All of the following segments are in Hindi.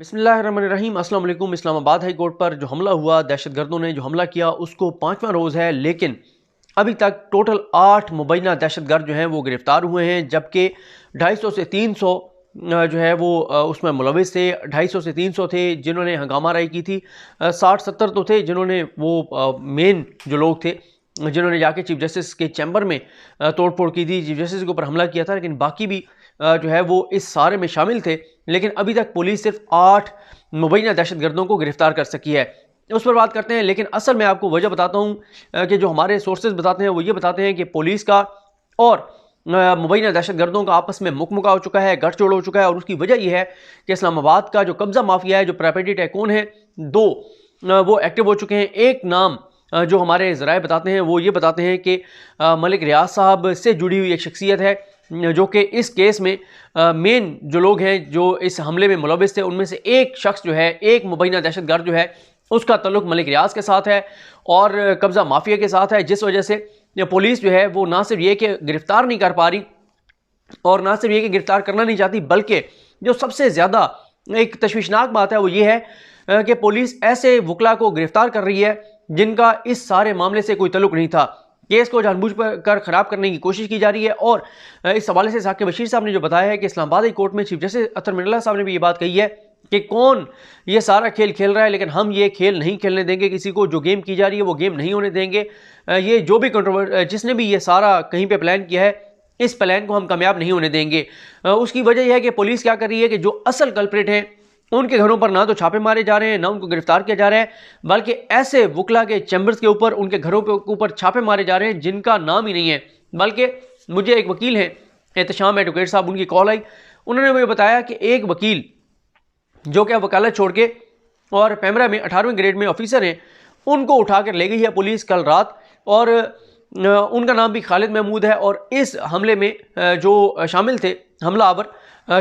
बिस्मिल्लाहिर्रहमानिर्रहीम। अस्सलाम वालेकुम। इस्लामाबाद हाई कोर्ट पर जो हमला हुआ, दहशतगर्दों ने जो हमला किया, उसको 5वां रोज़ है, लेकिन अभी तक टोटल 8 मुबैना दहशतगर्द जो हैं वो गिरफ़्तार हुए हैं, जबकि 250 से 300 जो है वो उसमें मुलविस थे। 250 से 300 थे जिन्होंने हंगामा राई की थी। 60-70 तो थे जिन्होंने वो मेन जो लोग थे जिन्होंने जाके चीफ जस्टिस के चैम्बर में तोड़ फोड़ की थी, चीफ जस्टिस के ऊपर हमला किया था। लेकिन बाकी भी जो है वो इस सारे में शामिल थे। लेकिन अभी तक पुलिस सिर्फ 8 मुबैना दहशतगर्दों को गिरफ्तार कर सकी है। उस पर बात करते हैं, लेकिन असल में आपको वजह बताता हूँ कि जो हमारे सोर्सेज बताते हैं वो ये बताते हैं कि पुलिस का और मुबैना दहशतगर्दों का आपस में मुकमुका हो चुका है, गठजोड़ हो चुका है। और उसकी वजह यह है कि इस्लामाबाद का जो कब्जा माफिया है, जो प्रॉपर्टी टाइकून है, 2 वो एक्टिव हो चुके हैं। एक नाम जो हमारे ज़राए बताते हैं वो ये बताते हैं कि मलिक रियाज साहब से जुड़ी हुई एक शख्सियत है, जो कि इस केस में मेन जो लोग हैं जो इस हमले में मुलविस थे, उनमें से एक शख्स जो है, एक मुबैना दहशतगर्द जो है, उसका तल्लुक मलिक रियाज के साथ है और कब्जा माफिया के साथ है। जिस वजह से पुलिस जो है वो ना सिर्फ ये कि गिरफ्तार नहीं कर पा रही और ना सिर्फ ये कि गिरफ्तार करना नहीं चाहती, बल्कि जो सबसे ज़्यादा एक तशवीशनाक बात है वो ये है कि पुलिस ऐसे वकला को गिरफ्तार कर रही है जिनका इस सारे मामले से कोई तल्लुक नहीं था। केस को जानबूझ कर खराब करने की कोशिश की जा रही है। और इस हवाले से साकिब बशीर साहब ने जो बताया है कि इस्लामाबाद हाई कोर्ट में चीफ जस्टिस अतर मिनल्ला साहब ने भी ये बात कही है कि कौन ये सारा खेल खेल रहा है, लेकिन हम ये खेल नहीं खेलने देंगे किसी को। जो गेम की जा रही है वो गेम नहीं होने देंगे। ये जो भी जिसने भी ये सारा कहीं पे प्लान किया है, इस प्लान को हम कामयाब नहीं होने देंगे। उसकी वजह यह है कि पुलिस क्या कर रही है कि जो असल कल्प्रिट हैं उनके घरों पर ना तो छापे मारे जा रहे हैं, ना उनको गिरफ्तार किया जा रहा है, बल्कि ऐसे वकला के चैम्बर्स के ऊपर, उनके घरों के ऊपर छापे मारे जा रहे हैं जिनका नाम ही नहीं है। बल्कि मुझे एक वकील हैं एहतशाम एडवोकेट साहब, उनकी कॉल आई। उन्होंने मुझे बताया कि एक वकील जो कि वकालत छोड़ के और पैमरा में 18वें ग्रेड में ऑफिसर हैं, उनको उठा कर ले गई है पुलिस कल रात। और उनका नाम भी खालिद महमूद है। और इस हमले में जो शामिल थे हमलावर,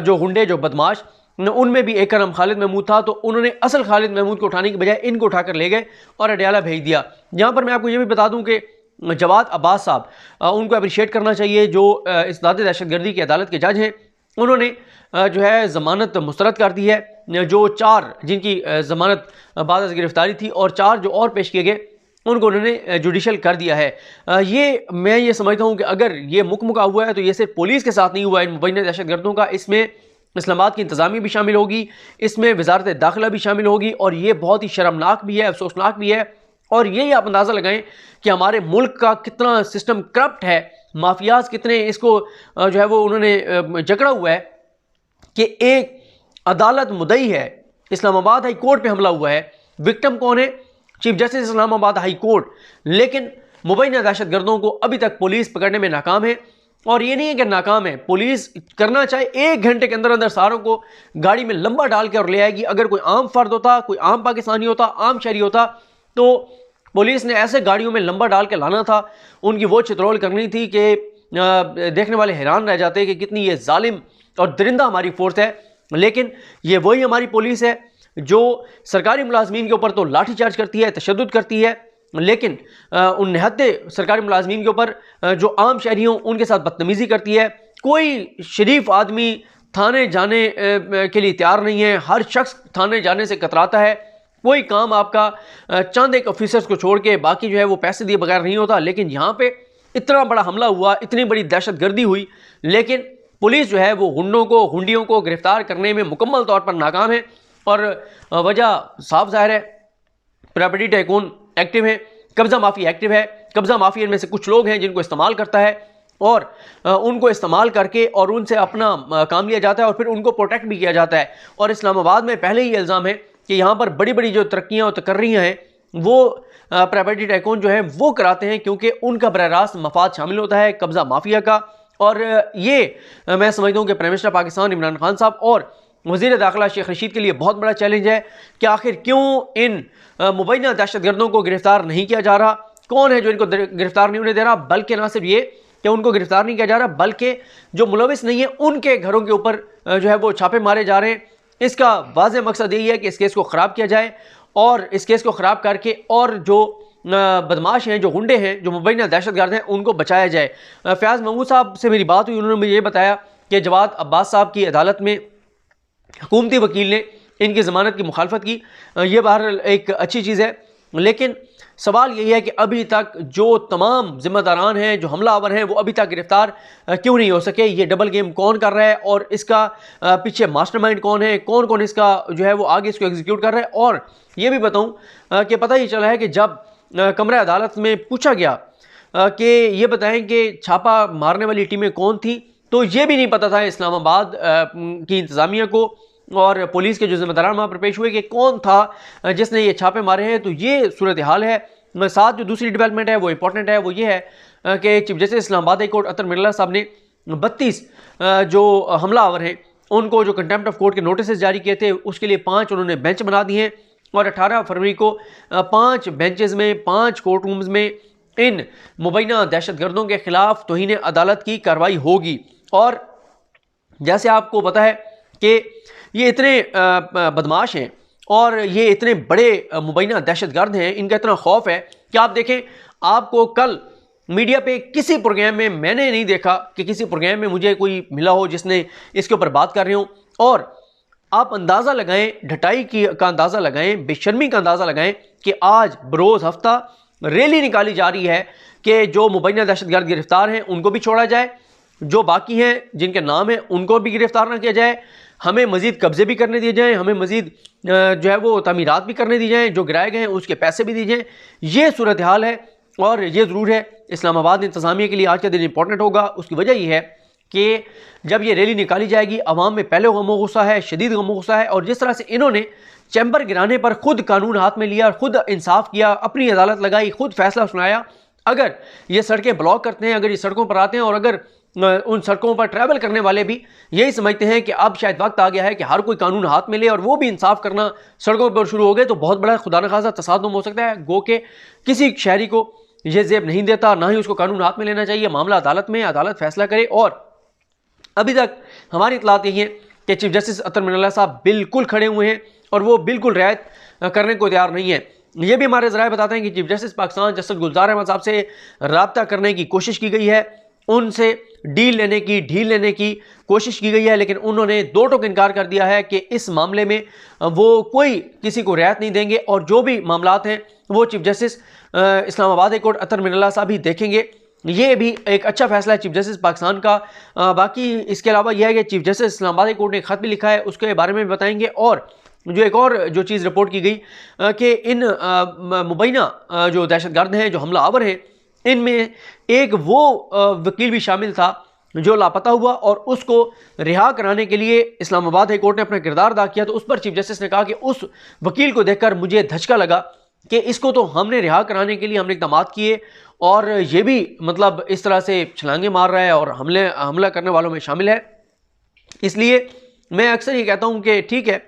जो गुंडे, जो बदमाश, उनमें भी एक का नाम खालिद महमूद था। तो उन्होंने असल खालिद महमूद को उठाने की बजाय इनको उठाकर ले गए और अडयाला भेज दिया। यहाँ पर मैं आपको ये भी बता दूं कि जवाद अब्बास साहब, उनको अप्रिशिएट करना चाहिए, जो इस्दाद दहशतगर्दी की अदालत के जज हैं। उन्होंने जो है ज़मानत मुस्तरद कर दी है। जो 4 जिनकी ज़मानत बाद गिरफ्तारी थी और 4 जो और पेश किए गए उनको उन्होंने जुडिशल कर दिया है। मैं ये समझता हूँ कि अगर ये मुकमुका हुआ है तो ये सिर्फ पुलिस के साथ नहीं हुआ है इन मुबैना दहशतगर्दों का, इसमें इस्लामाबाद की इंतज़ामिया भी शामिल होगी, इसमें वजारत दाखिला भी शामिल होगी। और ये बहुत ही शर्मनाक भी है, अफसोसनाक भी है। और यही आप अंदाज़ा लगाएं कि हमारे मुल्क का कितना सिस्टम करप्ट है, माफियाज कितने इसको जो है वो उन्होंने जकड़ा हुआ है कि एक अदालत मुद्दई है, इस्लामाबाद हाई कोर्ट पे हमला हुआ है, विक्टिम कौन है? Chief justice Islamabad high court. लेकिन मुबैना दहशतगर्दों को अभी तक पुलिस पकड़ने में नाकाम है। और ये नहीं है कि नाकाम है, पुलिस करना चाहे 1 घंटे के अंदर अंदर सारों को गाड़ी में लंबा डाल के और ले आएगी। अगर कोई आम फर्द होता, कोई आम पाकिस्तानी होता, आम शहरी होता, तो पुलिस ने ऐसे गाड़ियों में लंबा डाल के लाना था। उनकी वो चित्रोल करनी थी कि देखने वाले हैरान रह जाते कि कितनी ये जालिम और दरिंदा हमारी फोर्स है। लेकिन ये वही हमारी पुलिस है जो सरकारी मुलाजमीन के ऊपर तो लाठीचार्ज करती है, तशद्दुद करती है, लेकिन उन निहत्ते सरकारी मुलाजमीन के ऊपर जो आम शहरी हों उनके साथ बदतमीज़ी करती है। कोई शरीफ आदमी थाने जाने के लिए तैयार नहीं है, हर शख्स थाने जाने से कतराता है। कोई काम आपका चंद एक ऑफिसर्स को छोड़ के बाकी जो है वो पैसे दिए बगैर नहीं होता। लेकिन यहाँ पे इतना बड़ा हमला हुआ, इतनी बड़ी दहशतगर्दी हुई, लेकिन पुलिस जो है वो गुंडियों को गिरफ्तार करने में मुकम्मल तौर पर नाकाम है। और वजह साफ जाहिर है, प्रॉपर्टी टाइकून एक्टिव है, कब्जा माफिया एक्टिव है। कब्जा माफिया में से कुछ लोग हैं जिनको इस्तेमाल करता है और उनको इस्तेमाल करके और उनसे अपना काम लिया जाता है और फिर उनको प्रोटेक्ट भी किया जाता है। और इस्लामाबाद में पहले ही इल्ज़ाम है कि यहाँ पर बड़ी बड़ी जो तरक्कियाँ और तकर्रियाँ हैं वो प्रॉपर्टी टाइकून जो है वो कराते हैं, क्योंकि उनका बरह रास्त मफाद शामिल होता है कब्जा माफिया का। और ये मैं समझता हूँ कि प्राइम मिनिस्टर पाकिस्तान इमरान खान साहब और वज़ीर दाखिला शेख रशीद के लिए बहुत बड़ा चैलेंज है कि आखिर क्यों इन मुबैना दहशतगर्दों को गिरफ्तार नहीं किया जा रहा, कौन है जो इनको गिरफ्तार नहीं होने दे रहा। बल्कि ना सिर्फ ये कि उनको गिरफ्तार नहीं किया जा रहा, बल्कि जो मुलविस नहीं है उनके घरों के ऊपर जो है वो छापे मारे जा रहे हैं। इसका वाज़ेह मकसद यही है कि इस केस को ख़राब किया जाए और इस केस को ख़राब करके और जो बदमाश हैं, जो गुंडे हैं, जो मुबैना दहशतगर्द हैं, उनको बचाया जाए। फयाज़ महमूद साहब से मेरी बात हुई, उन्होंने मुझे ये बताया कि जवाद अब्बास साहब की अदालत में हुकूमती वकील ने इनकी ज़मानत की मुखालफत की, ये बहरहाल एक अच्छी चीज़ है। लेकिन सवाल यही है कि अभी तक जो तमाम जिम्मेदारान हैं, जो हमलावर हैं, वो अभी तक गिरफ्तार क्यों नहीं हो सके। ये डबल गेम कौन कर रहा है और इसका पीछे मास्टरमाइंड कौन है, कौन कौन इसका जो है वो आगे इसको एग्जीक्यूट कर रहा है। और ये भी बताऊं कि पता ही चला है कि जब कमरा अदालत में पूछा गया कि ये बताएं कि छापा मारने वाली टीमें कौन थी, तो ये भी नहीं पता था इस्लामाबाद की इंतज़ामिया को और पुलिस के जो जिम्मेदारान वहाँ पर पेश हुए कि कौन था जिसने ये छापे मारे हैं। तो ये सूरत हाल है। साथ जो दूसरी डेवलपमेंट है वो इंपॉर्टेंट है, वो ये है कि chief justice Islamabad high court Athar Mirza sahab ने 32 जो हमलावर हैं उनको जो कंटेम्प्ट ऑफ कोर्ट के नोटिस जारी किए थे, उसके लिए 5 उन्होंने बेंच बना दिए हैं और 18 फरवरी को 5 बेंचेस में 5 कोर्ट रूम्स में इन मुबैना दहशतगर्दों के खिलाफ तौहीन अदालत की कार्रवाई होगी। और जैसे आपको पता है कि ये इतने बदमाश हैं और ये इतने बड़े मुबैना दहशतगर्द हैं, इनका इतना खौफ है कि आप देखें, आपको कल मीडिया पे किसी प्रोग्राम में मैंने नहीं देखा कि किसी प्रोग्राम में मुझे कोई मिला हो जिसने इसके ऊपर बात कर रहे हो। और आप अंदाज़ा लगाएं, ढटाई का अंदाज़ा लगाएं, बेशर्मी का अंदाज़ा लगाएं कि आज बरोज़ हफ्ता रैली निकाली जा रही है कि जो मुबैना दहशतगर्द गिरफ्तार हैं उनको भी छोड़ा जाए, जो बाकी हैं जिनके नाम हैं उनको भी गिरफ्तार ना किया जाए, हमें मज़ीद कब्ज़े भी करने दिए जाएँ, हमें मज़ीद जो है वो तमीरात भी करने दी जाएँ, जो गिराए गए हैं उसके पैसे भी दिए जाएँ। ये सूरत हाल है और ये ज़रूर है इस्लामाबाद इंतज़ामिया के लिए आज का दिन इंपॉर्टेंट होगा। उसकी वजह ये है कि जब ये रैली निकाली जाएगी, अवाम में पहले गम गुस्सा है, शदीद गम गुस्सा है। और जिस तरह से इन्होंने चैम्बर गिराने पर खुद कानून हाथ में लिया और खुद इंसाफ किया, अपनी अदालत लगाई, खुद फैसला सुनाया। अगर ये सड़कें ब्लॉक करते हैं, अगर ये सड़कों पर आते हैं और अगर उन सड़कों पर ट्रैवल करने वाले भी यही समझते हैं कि अब शायद वक्त आ गया है कि हर कोई कानून हाथ में ले और वो भी इंसाफ करना सड़कों पर शुरू हो गए, तो बहुत बड़ा खुदा न खासा तसादुम हो सकता है। गो के किसी शहरी को यह जेब नहीं देता, ना ही उसको कानून हाथ में लेना चाहिए। मामला अदालत में, अदालत फैसला करे। और अभी तक हमारी इतलात यही है कि चीफ जस्टिस अतर मिर्ज़ा साहब बिल्कुल खड़े हुए हैं और वो बिल्कुल रियायत करने को तैयार नहीं है। ये भी हमारे ज़राए बताते हैं कि चीफ जस्टिस पाकिस्तान जस्टिस गुलजार अहमद साहब से रब्ता करने की कोशिश की गई है, उनसे ढील लेने की कोशिश की गई है, लेकिन उन्होंने दो टोक इनकार कर दिया है कि इस मामले में वो कोई किसी को रियायत नहीं देंगे और जो भी मामलात हैं वो chief justice Islamabad high court Athar Mirza sahab ही देखेंगे। ये भी एक अच्छा फैसला है चीफ जस्टिस पाकिस्तान का। बाकी इसके अलावा यह है कि chief justice Islamabad high court ने खत भी लिखा है, उसके बारे में भी बताएंगे। और जो एक और जो चीज़ रिपोर्ट की गई कि इन मुबैना जो दहशतगर्द हैं, जो हमलावर हैं, इनमें एक वो वकील भी शामिल था जो लापता हुआ और उसको रिहा कराने के लिए इस्लामाबाद हाई कोर्ट ने अपना किरदार अदा किया। तो उस पर चीफ जस्टिस ने कहा कि उस वकील को देखकर मुझे धचका लगा कि इसको तो हमने रिहा कराने के लिए हमने इक़दाम किए और ये भी मतलब इस तरह से छलांगे मार रहा है और हमला करने वालों में शामिल है। इसलिए मैं अक्सर ये कहता हूँ कि ठीक है,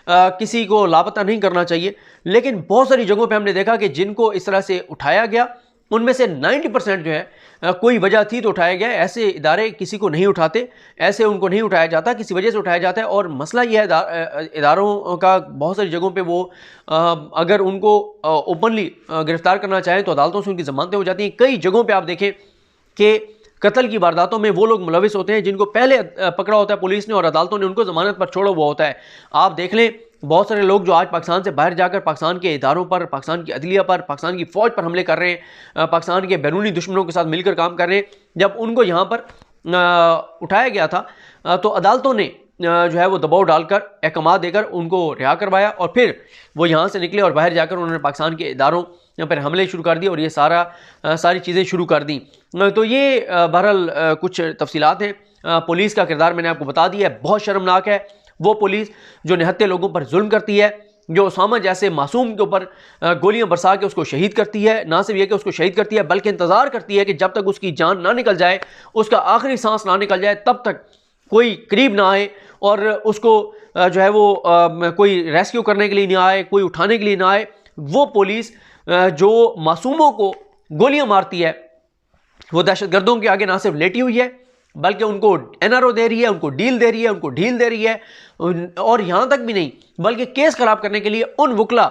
किसी को लापता नहीं करना चाहिए, लेकिन बहुत सारी जगहों पे हमने देखा कि जिनको इस तरह से उठाया गया उनमें से 90% जो है कोई वजह थी तो उठाया गया। ऐसे इदारे किसी को नहीं उठाते, ऐसे उनको नहीं उठाया जाता, किसी वजह से उठाया जाता है। और मसला यह है इदारों का, बहुत सारी जगहों पे वो अगर उनको ओपनली गिरफ्तार करना चाहें तो अदालतों से उनकी ज़मानतें हो जाती हैं। कई जगहों पे आप देखें कि कत्ल की वारदातों में वो लोग मुलविस होते हैं जिनको पहले पकड़ा होता है पुलिस ने और अदालतों ने उनको ज़मानत पर छोड़ा हुआ होता है। आप देख लें, बहुत सारे लोग जो आज पाकिस्तान से बाहर जाकर पाकिस्तान के इदारों पर, पाकिस्तान की अदलिया पर, पाकिस्तान की फ़ौज पर हमले कर रहे हैं, पाकिस्तान के बैरूनी दुश्मनों के साथ मिलकर काम कर रहे हैं, जब उनको यहाँ पर उठाया गया था तो अदालतों ने जो है वो दबाव डालकर, अहकाम देकर उनको रिहा करवाया और फिर वो यहाँ से निकले और बाहर जाकर उन्होंने पाकिस्तान के इदारों पर हमले शुरू कर दिए और ये सारी चीज़ें शुरू कर दी। तो ये बहरहाल कुछ तफसीलात हैं। पुलिस का किरदार मैंने आपको बता दिया है, बहुत शर्मनाक है। वो पुलिस जो निहत्थे लोगों पर जुल्म करती है, जो उसामा जैसे मासूम के ऊपर गोलियां बरसा के उसको शहीद करती है, ना सिर्फ ये कि उसको शहीद करती है बल्कि इंतज़ार करती है कि जब तक उसकी जान ना निकल जाए, उसका आखिरी सांस ना निकल जाए, तब तक कोई करीब ना आए और उसको जो है वो कोई रेस्क्यू करने के लिए ना आए, कोई उठाने के लिए ना आए। वो पुलिस जो मासूमों को गोलियां मारती है, वो दहशतगर्दों के आगे ना सिर्फ लेटी हुई है बल्कि उनको एनआरओ दे रही है, उनको डील दे रही है, उनको ढील दे रही है। और यहाँ तक भी नहीं, बल्कि केस खराब करने के लिए उन वकला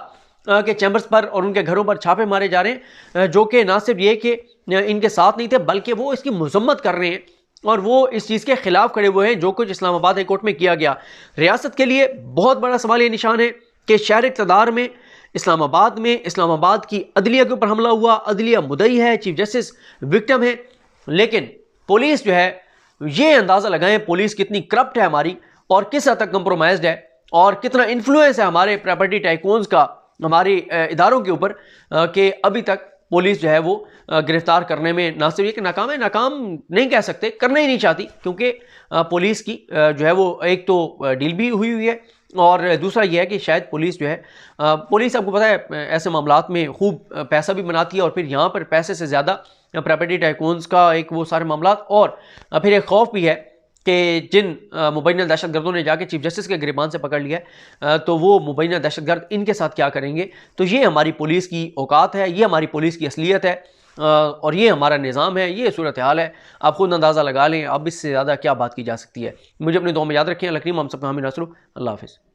के चैम्बर्स पर और उनके घरों पर छापे मारे जा रहे हैं, जो कि ना सिर्फ ये कि इनके साथ नहीं थे बल्कि वो इसकी मजम्मत कर रहे हैं और वो इस चीज़ के खिलाफ खड़े हुए हैं जो कुछ इस्लामाबाद हाई कोर्ट में किया गया। रियासत के लिए बहुत बड़ा सवाल ये निशान है कि शहर इक़्तिदार में इस्लामाबाद की अदलिया के ऊपर हमला हुआ, अदलिया मुद्दई है, चीफ जस्टिस विक्टिम है, लेकिन पुलिस जो है ये अंदाज़ा लगाएं पुलिस कितनी करप्ट है हमारी और किस हद तक कंप्रोमाइज्ड है और कितना इन्फ्लुएंस है हमारे प्रॉपर्टी टाइकून्स का हमारे इदारों के ऊपर कि अभी तक पुलिस जो है वो गिरफ्तार करने में ना सिर्फ ये कि नाकाम है, नाकाम नहीं कह सकते, करना ही नहीं चाहती, क्योंकि पुलिस की जो है वो एक तो डील भी हुई है और दूसरा ये है कि शायद पुलिस जो है पुलिस आपको पता है ऐसे मामलात में खूब पैसा भी बनाती है और फिर यहाँ पर पैसे से ज़्यादा प्रॉपर्टी टाइकून्स का एक वो सारे मामलात और फिर एक खौफ भी है कि जिन मुबैना दहशतगर्दों ने जाके चीफ जस्टिस के गिरबान से पकड़ लिया है तो वो मुबैना दहशतगर्द इनके साथ क्या करेंगे। तो ये हमारी पुलिस की औकात है, ये हमारी पुलिस की असलियत है और ये हमारा निज़ाम है, ये सूरत हाल है। आप खुद अंदाज़ा लगा लें अब इससे ज़्यादा क्या बात की जा सकती है। मुझे अपनी दुआ में याद रखें। अल्लाह करीम हम सब हामी नसरू। अल्लाह हाफ़िज़।